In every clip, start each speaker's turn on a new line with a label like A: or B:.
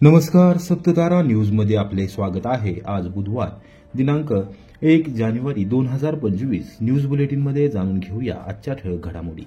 A: नमस्कार, सप्ततारा न्यूजमध्ये आपले स्वागत आहे। आज बुधवार दिनांक 1 जानेवारी 2025 न्यूज बुलेटिनमध्ये जाणून घेऊया आजच्या ठळक घडामोडी।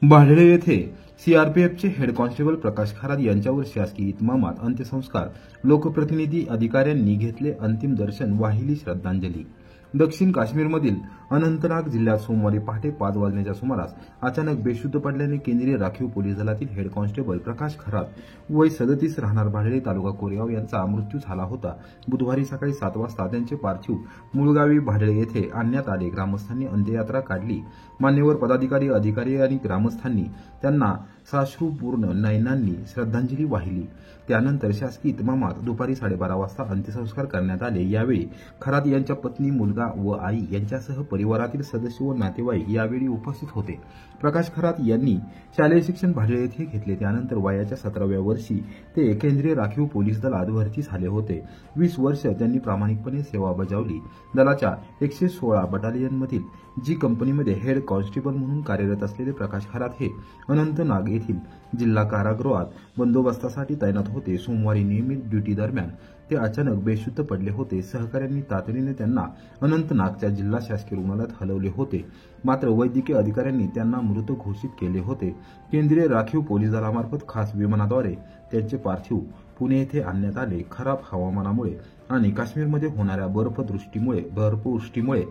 A: भाडळे येथे सीआरपीएफचे हेड कॉन्स्टेबल प्रकाश खरात यांच्यावर शासकीय इतमामात अंत्यसंस्कार, लोकप्रतिनिधी अधिकाऱ्यांनी घेतले अंतिम दर्शन, वाहिली श्रद्धांजली। दक्षिण काश्मीरमधील अनंतनाग जिल्ह्यात सोमवारी पहाटे 5 वाजण्याच्या सुमारास अचानक बेशुद्ध पडल्याने केंद्रीय राखीव पोलीस दलातील हेड कॉन्स्टेबल प्रकाश खरात वय 37 राहणार भाडळे तालुका कोरेगाव यांचा मृत्यू झाला होता। बुधवारी सकाळी 7 वाजता त्यांचे पार्थिव मूळगावी भाडळे येथे आणण्यात आले। ग्रामस्थांनी अंत्ययात्रा काढली। मान्यवर पदाधिकारी, अधिकारी आणि ग्रामस्थांनी त्यांना साश्रुपूर्ण नयनांनी श्रद्धांजली वाहिली। त्यानंतर शासकीय इतमामात दुपारी 12:30 वाजता अंत्यसंस्कार करण्यात आले। यावेळी खरात यांच्या पत्नी, मुलगा व आई यांच्यासह परिवारातील सदस्य व नातेवाईक यावेळी उपस्थित होते। प्रकाश खरात यांनी शालेय शिक्षण भाडळे येथे घेतले। त्यानंतर वयाच्या 17व्या वर्षी ते केंद्रीय राखीव पोलीस दलात भरती झाले होते। 20 वर्ष त्यांनी प्रामाणिकपणे सेवा बजावली। दलाच्या 116 बटालियनमधील जी कंपनीमध्ये हेड कॉन्स्टेबल म्हणून कार्यरत असलेले प्रकाश खरात हे अनंतनाग येथील जिल्हा कारागृहात बंदोबस्तासाठी तैनात होते। सोमवारी नियमित ड्युटी दरम्यान ते अचानक बेशुद्ध पडले होते। सहकाऱ्यांनी तातडीने त्यांना अनंतनागच्या जिल्हा शासकीय रुग्णालयात हलवले होते, मात्र वैद्यकीय अधिकाऱ्यांनी त्यांना मृत घोषित केले होते। केंद्रीय राखीव पोलीस दलामार्फत खास विमानाद्वारे त्यांचे पार्थिव पुणे येथे आणण्यात आले। खराब हवामानामुळे आणि काश्मीरमध्ये होणाऱ्या बर्फवृष्टीमुळे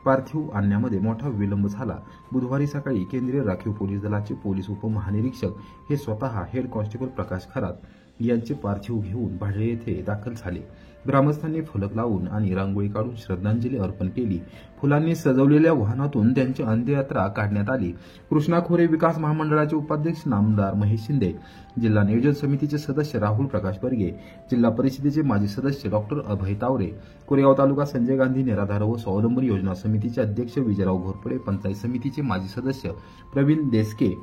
A: पार्थिव आणण्यामध्ये मोठा विलंब झाला। बुधवारी सकाळी केंद्रीय राखीव पोलीस दलाचे पोलीस उपमहानिरीक्षक हे स्वतः हेड कॉन्स्टेबल प्रकाश खरात यांचे पार्थिव घेऊन भाडळे येथे दाखल झाले। ग्रामस्थांनी फलक लावून आणि रांगोळी काढून श्रद्धांजली अर्पण केली। फुलांनी सजवलेल्या वाहनातून त्यांची अंत्ययात्रा काढण्यात आली। कृष्णा खोरे विकास महामंडळाचे उपाध्यक्ष नामदार महेश शिंदे, जिल्हा नियोजन समितीचे सदस्य राहुल प्रकाश बर्गे, जिल्हा परिषदेचे माजी सदस्य डॉक्टर अभय तावरे, कोरेगाव तालुका संजय गांधी निराधार व स्वावलंबन योजना समितीचे अध्यक्ष विजयराव घोरपडे, पंचायत समितीचे माजी सदस्य प्रवीण देसके,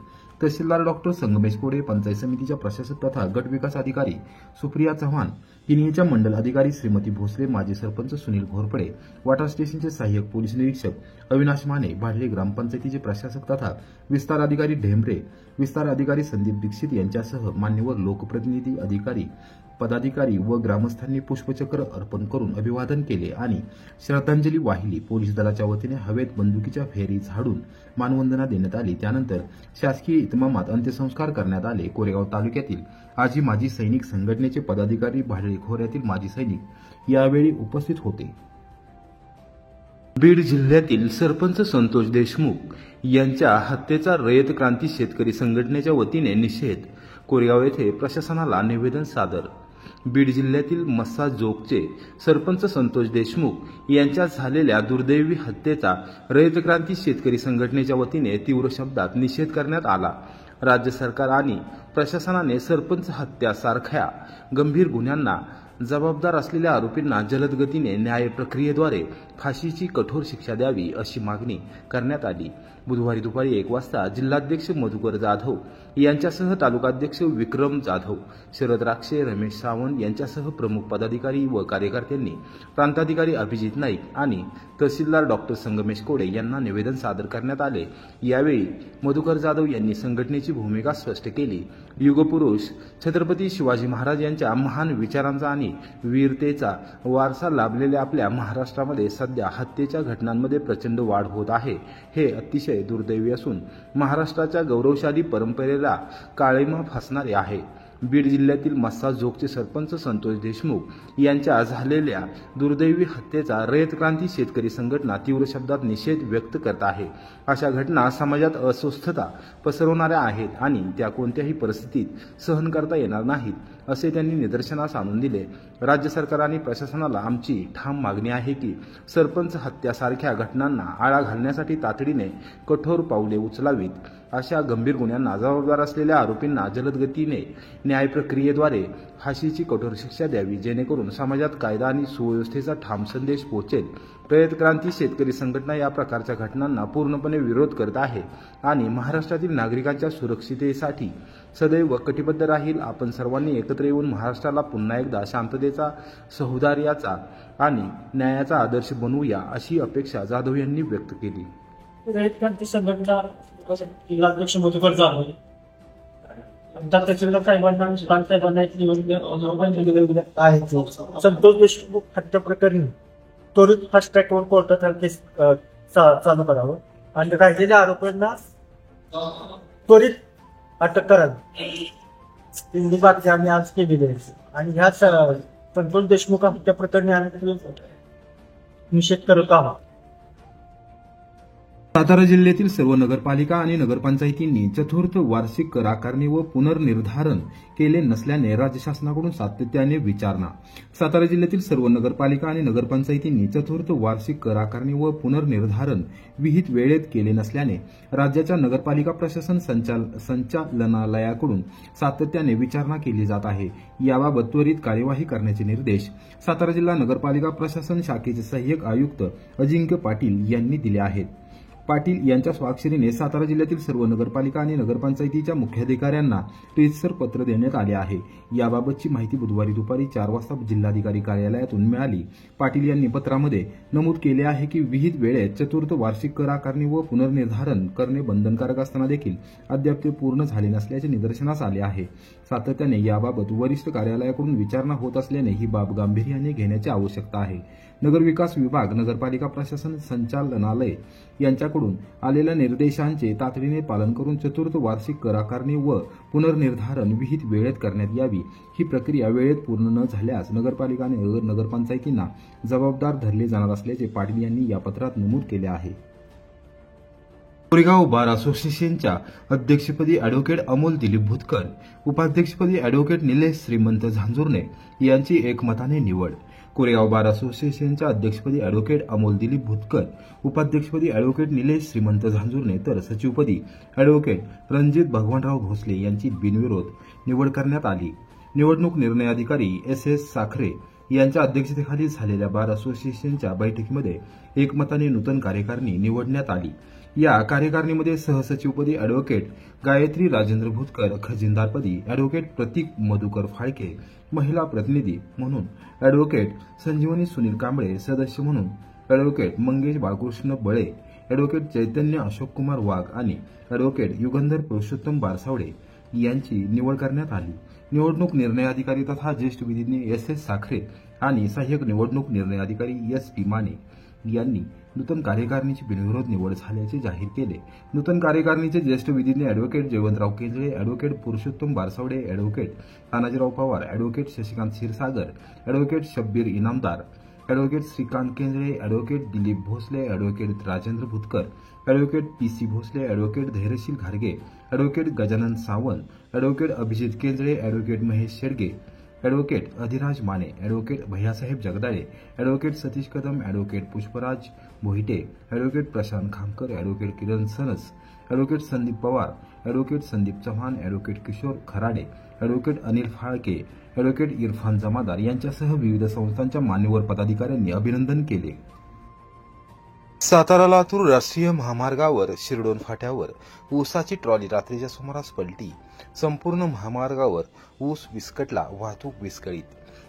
A: तहसीलदार डॉक्टर संगमेश कोडे, पंचायत समितीच्या प्रशासक तथा गट विकास अधिकारी सुप्रिया चव्हाण, किनीच्या मंडल अधिकारी श्रीमती भोसले, माजी सरपंच सुनील घोरपडे, वॉटर स्टेशनचे सहाय्यक पोलीस निरीक्षक अविनाश माने, भाडले ग्रामपंचायतीचे प्रशासक तथा विस्तार अधिकारी ढेंबरे, विस्तार अधिकारी संदीप दीक्षित यांच्यासह मान्यवर लोकप्रतिनिधी, अधिकारी, पदाधिकारी व ग्रामस्थांनी पुष्पचक्र अर्पण करून अभिवादन केले आणि श्रद्धांजली वाहिली। पोलीस दलाच्या वतीने हवेत बंदुकीच्या फेरी झाडून मानवंदना देण्यात आली। त्यानंतर शासकीय इतमामात अंत्यसंस्कार करण्यात आले। कोरेगाव तालुक्यातील आजी माजी सैनिक संघटनेचे पदाधिकारी, भाडळे खोऱ्यातील माजी सैनिक यावेळी उपस्थित होते। बीड जिल्ह्यातील सरपंच संतोष देशमुख यांच्या हत्येचा रयत क्रांती शेतकरी संघटनेच्या वतीने निषेध। कोरेगाव येथे प्रशासनाला निवेदन सादर। बीड जिल्ह्यातील मस्साजोगचे सरपंच संतोष देशमुख यांच्या झालेल्या दुर्दैवी हत्येचा रयत क्रांती शेतकरी संघटनेच्या वतीने तीव्र शब्दात निषेध करण्यात आला। राज्य सरकार आणि प्रशासनाने सरपंच हत्या सारख्या गंभीर गुन्ह्यांना जबाबदार असलेल्या आरोपींना जलद गतीने न्याय प्रक्रियेद्वारे फाशीची कठोर शिक्षा द्यावी अशी मागणी करण्यात आली। बुधवारी दुपारी 1 वाजता जिल्हाध्यक्ष मधुकर जाधव यांच्यासह तालुकाध्यक्ष विक्रम जाधव, शरद राक्षे, रमेश सावंत यांच्यासह प्रमुख पदाधिकारी व कार्यकर्त्यांनी प्रांताधिकारी अभिजित नाईक आणि तहसीलदार डॉक्टर संगमेश कोडे यांना निवेदन सादर करण्यात आले। यावेळी मधुकर जाधव यांनी संघटनेची भूमिका स्पष्ट केली। युगपुरुष छत्रपती शिवाजी महाराज यांच्या महान विचारांचा आणि वीरतेचा वारसा लाभलेल्या आपल्या महाराष्ट्रामध्ये सध्या हत्येच्या घटनांमध्ये प्रचंड वाढ होत आहे। हे अतिशय दुर्दैवी असून महाराष्ट्राच्या गौरवशाली परंपरेला काळिमा फासणारे आहे। बीड जिल्ह्यातील मस्साजोगचे सरपंच संतोष देशमुख यांच्या झालेल्या दुर्दैवी हत्येचा रयत क्रांती शेतकरी संघटना तीव्र शब्दात निषेध व्यक्त करत आहे। अशा घटना समाजात अस्वस्थता पसरवणाऱ्या आहेत आणि त्या कोणत्याही परिस्थितीत सहन करता येणार नाहीत असे त्यांनी निदर्शनास आणून दिले। राज्य सरकार आणि प्रशासनाला आमची ठाम मागणी आहे की सरपंच हत्यासारख्या घटनांना आळा घालण्यासाठी तातडीने कठोर पावले उचलावीत। अशा गंभीर गुन्ह्यांना जबाबदार असलेल्या आरोपींना जलद गतीने न्याय प्रक्रियेद्वारे फाशीची कठोर शिक्षा द्यावी, जेणेकरून समाजात कायदा आणि सुव्यवस्थेचा ठाम संदेश पोहोचेल। रयत क्रांती शेतकरी संघटना या प्रकारच्या घटनांना पूर्णपणे विरोध करत आहे आणि महाराष्ट्रातील नागरिकांच्या सुरक्षिततेसाठी सदैव कटिबद्ध राहील। आपण सर्वांनी एकत्र येऊन महाराष्ट्राला पुन्हा एकदा शांततेचा, सौहार्दाचा आणि न्यायाचा आदर्श बनवूया अशी अपेक्षा जाधव यांनी व्यक्त केली।
B: रयत क्रांती संघटना जिल्हाध्यक्ष मधुकर जाधव आमच्या तहसीलदार साहेबांना आणि सुधार साहेबांना एक निवेदन आहे. संतोष देशमुख हत्या प्रकरणी त्वरित फास्ट ट्रॅकवर कोर्टात केस चालू करावं आणि राहिलेल्या आरोपींना त्वरित अटक करावी. ही बातमी आम्ही आज केलेली आहे आणि ह्या संतोष देशमुख हत्या प्रकरणी आम्ही निषेध करत आहोत.
A: सातारा जिल्ह्यातील सर्व नगरपालिका आणि नगरपंचायतींनी चतुर्थ वार्षिक कर आकारणी व पुनर्निर्धारण केले नसल्याने राज्य शासनाकडून सातत्याने विचारणा. सातारा जिल्ह्यातील सर्व नगरपालिका आणि नगरपंचायतींनी चतुर्थ वार्षिक कर आकारणी व पुनर्निर्धारण विहित वेळेत केले नसल्याने राज्याच्या नगरपालिका प्रशासन संचालनालयाकडून सातत्याने विचारणा केली जात आहे. याबाबत त्वरित कार्यवाही करण्याचे निर्देश सातारा जिल्हा नगरपालिका प्रशासन शाखेचे सहाय्यक आयुक्त अजिंक्य पाटील यांनी दिले आहेत. पाटील यांच्या स्वाक्षरीने सातारा जिल्ह्यातील सर्व नगरपालिका आणि नगरपंचायतीच्या मुख्याधिकाऱ्यांना रीतसर पत्र देण्यात आले आहे. याबाबतची माहिती बुधवारी दुपारी 4 वाजता जिल्हाधिकारी कार्यालयातून मिळाली. पाटील यांनी पत्रामध्ये नमूद केले आहे की विहित वेळेत चतुर्थ वार्षिक कर आकारणी व पुनर्निर्धारण करणे बंधनकारक असताना देखील अद्याप ते पूर्ण झाले नसल्याचे निदर्शनास आले आहे. सातत्याने याबाबत वरिष्ठ कार्यालयाकडून विचारणा होत असल्याने ही बाब गांभीर्याने घेण्याची आवश्यकता आहे. नगरविकास विभाग, नगरपालिका प्रशासन संचालनालय यांच्याकडून आलेल्या निर्देशांचे तातडीने पालन करून चतुर्थ वार्षिक कर आकारणी व पुनर्निर्धारण विहित वेळेत करण्यात यावी. ही प्रक्रिया वेळेत पूर्ण न झाल्यास नगरपालिका आणि नगरपंचायतींना जबाबदार धरले जाणार असल्याचे पाटील यांनी या पत्रात नमूद केले आहे. कोरेगाव बार असोसिएशनच्या अध्यक्षपदी अॅडव्होकेट अमोल दिलीप भुतकर, उपाध्यक्षपदी अॅडव्होकेट निलेश श्रीमंत झांजुर्णे यांची एकमताने निवड. कोरेगाव बार असोसिएशनच्या अध्यक्षपदी अॅडव्होकेट अमोल दिलीप भुतकर, उपाध्यक्षपदी अॅडव्होकेट निलेश श्रीमंत झांजुर्णे तर सचिवपदी अॅडव्होकेट रणजित भगवानराव भोसले यांची बिनविरोध निवड करण्यात आली. निवडणूक निर्णय अधिकारी SS साखरे यांच्या अध्यक्षतेखाली झालेल्या बार असोसिएशनच्या बैठकीमध्ये एकमताने नूतन कार्यकारिणी निवडण्यात आली. या कार्यकारिणीमध्ये सहसचिवपदी अॅडव्होकेट गायत्री राजेंद्र भुतकर, खजिनदारपदी अॅडव्होकेट प्रतीक मधुकर फाळके, महिला प्रतिनिधी म्हणून अॅडव्होकेट संजीवनी सुनील कांबळे, सदस्य म्हणून अॅडव्होकेट मंगेश बाळकृष्ण बळे, अॅडव्होकेट चैतन्य अशोककुमार वाघ आणि अॅडव्होकेट युगंधर पुरुषोत्तम बारसावडे यांची निवड करण्यात आली. निवडणूक निर्णय अधिकारी तथा ज्येष्ठ विधिज्ञ SS साखरे आणि सहाय्यक निवडणूक निर्णय अधिकारी SP माने यांनी नूतन कार्यकारिणीची बिनविरोध निवड झाल्याचे जाहीर केले. नूतन कार्यकारिणीचे ज्येष्ठ विधिज्ञ advocate Jaywantrao Kenjale, advocate Purushottam Barsawade, advocate Tanajirao Pawar, advocate Shashikant Kshirsagar, advocate Shabbir Inamdar, advocate Shrikant Kenjale, advocate Dilip Bhosale, advocate Rajendra Bhutkar, advocate PC Bhosale, advocate Dhairyasheel घारगे, advocate Gajanan Sawant, advocate Abhijit Kenjale, advocate Mahesh Shedge, advocate Adhiraj Mane, advocate Bhaiyasaheb Jagdale, advocate Satish Kadam, advocate Pushparaj Bhoite, advocate Prashant Khamkar, advocate Kiran Sanas, advocate Sandeep Pawar, advocate Sandeep Chavan, advocate Kishor Kharade, advocate Anil Phalke, advocate Irfan जमादार यांच्यासह विविध संस्थांच्या मान्यवर पदाधिकाऱ्यांनी अभिनंदन केले. सातारा लातूर राष्ट्रीय महामार्गावर शिरडोन फाट्यावर ऊसाची ट्रॉली रात्रीच्या सुमारास पलटी. संपूर्ण महामार्गावर ऊस विस्कटला, वाहतूक विस्कळीत.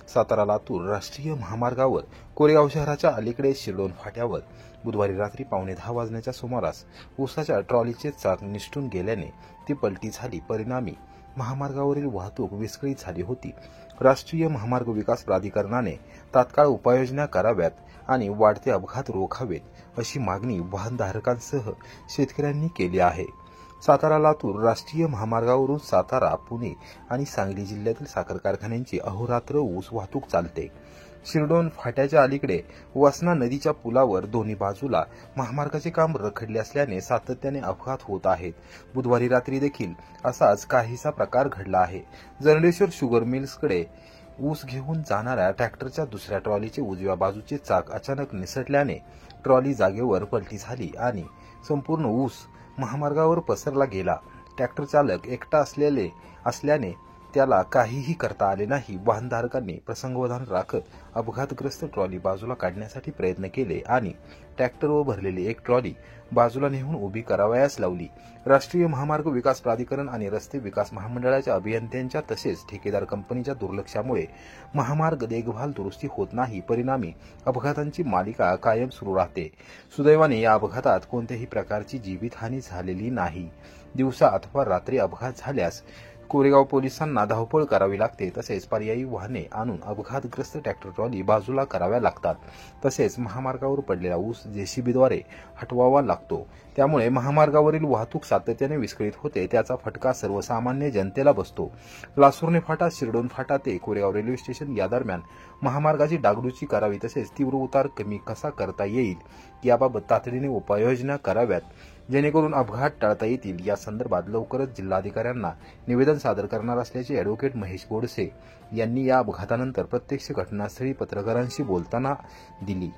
A: सातारा लातूर राष्ट्रीय महामार्गावर कोरेगाव शहराच्या अलीकडे शिरडोन फाट्यावर बुधवारी रात्री 9:15 वाजण्याच्या सुमारास ऊसाच्या ट्रॉलीचे चाक निसटून गेल्याने ती पलटी झाली. परिणामी महामार्गावरील वाहतूक विस्कळीत झाली होती. राष्ट्रीय महामार्ग विकास प्राधिकरणाने तात्काळ उपाययोजना कराव्यात आणि वाढते अपघात रोखावेत अशी मागणी वाहनधारकांसह शेतकऱ्यांनी केली आहे. सातारा लातूर राष्ट्रीय महामार्गावरून सातारा, पुणे आणि सांगली जिल्ह्यातील साखर कारखान्यांची अहोरात्र ऊस वाहतूक चालते. शिरडोन फाट्याच्या अलीकडे वासना नदीच्या पुलावर दोन्ही बाजूला महामार्गाचे काम रखडले असल्याने सातत्याने अपघात होत आहेत. बुधवारी रात्री देखील असाच काहीसा प्रकार घडला आहे. जरंडेश्वर शुगर मिल्सकडे ऊस घेऊन जाणाऱ्या ट्रॅक्टरच्या दुसऱ्या ट्रॉलीचे उजव्या बाजूचे चाक अचानक निसटल्याने ट्रॉली जागेवर पलटी झाली आणि संपूर्ण ऊस महामार्गावर पसरला गेला. ट्रॅक्टर चालक एकटा असल्याने त्याला काहीही करता आले नाही. वाहनधारकांनी प्रसंगावधान राखत अपघातग्रस्त ट्रॉली बाजूला काढण्यासाठी प्रयत्न केले आणि ट्रॅक्टरवर भरलेली एक ट्रॉली बाजूला नेऊन उभी करावयास लावली. राष्ट्रीय महामार्ग विकास प्राधिकरण आणि रस्ते विकास महामंडळाच्या अभियंत्यांच्या तसेच ठेकेदार कंपनीच्या दुर्लक्षामुळे महामार्ग देखभाल दुरुस्ती होत नाही. परिणामी अपघातांची मालिका कायम सुरू राहते. सुदैवाने या अपघातात कोणत्याही प्रकारची जीवितहानी झालेली नाही. दिवसा अथवा रात्री अपघात झाल्यास कोरेगाव पोलिसांना धावपळ करावी लागते, तसेच पर्यायी वाहने आणून अपघातग्रस्त ट्रॅक्टर ट्रॉली बाजूला कराव्या लागतात, तसेच महामार्गावर पडलेला ऊस जेसीबीद्वारे हटवावा लागतो. त्यामुळे महामार्गावरील वाहतूक सातत्याने विस्कळीत होते. त्याचा फटका सर्वसामान्य जनतेला बसतो. लासुर्णे फाटा, शिरडोन फाटा ते कोरेगाव रेल्वे स्टेशन या दरम्यान महामार्गाची डागडुजी करावी, तसेच तीव्र उतार कमी कसा करता येईल याबाबत तातडीने उपाययोजना कराव्यात, जेणेकरून अपघात टाळता येतील. या संदर्भात लवकरच जिल्हाधिकाऱ्यांना निवेदन सादर करणार असल्याचे ॲडव्होकेट महेश गोडसे यांनी या अपघातानंतर प्रत्यक्ष घटनास्थळी पत्रकारांशी बोलताना दिली.